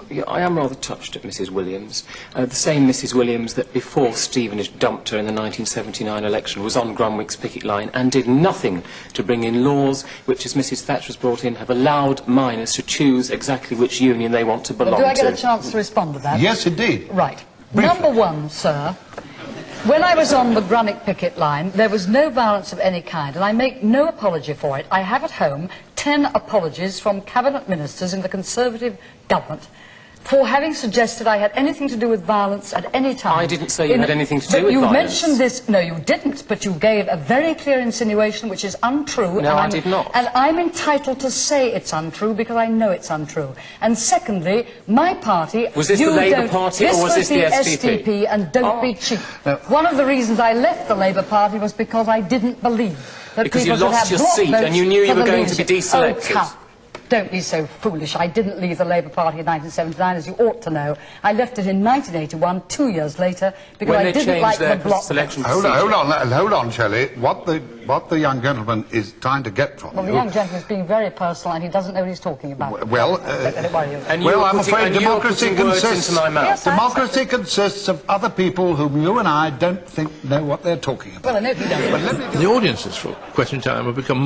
Yeah, I am rather touched at Mrs. Williams. The same Mrs. Williams that before Stevenage dumped her in the 1979 election was on Grunwick's picket line and did nothing to bring in laws which, as Mrs. Thatcher has brought in, have allowed miners to choose exactly which union they want to belong to. Do I get a chance to respond to that? Yes, indeed. Right. Briefly. Number one, sir, when I was on the Grunwick picket line, there was no violence of any kind, and I make no apology for it. I have at home 10 apologies from cabinet ministers in the Conservative government for having suggested I had anything to do with violence at any time. I didn't say you had anything to do with you violence. Mentioned this. No, you didn't, but you gave a very clear insinuation which is untrue. No, I did not. And I'm entitled to say it's untrue because I know it's untrue. And secondly, my party... Was this the Labour Party or was this the SDP? SDP, and don't be cheap. No. One of the reasons I left the Labour Party was because I didn't believe that because people you lost your seat and you knew you were going to be deselected. Oh, come. Don't be so foolish. I didn't leave the Labour Party in 1979, as you ought to know. I left it in 1981, 2 years later, because I didn't like the bloc. Hold on, Shirley. What the young gentleman is trying to get from Well, you... the young gentleman is being very personal, and he doesn't know what he's talking about. Well, I'm afraid democracy consists... into my mouth. Yes, democracy consists of other people whom you and I don't think know what they're talking about. Well, I know you don't. But let me The audiences for Question Time have become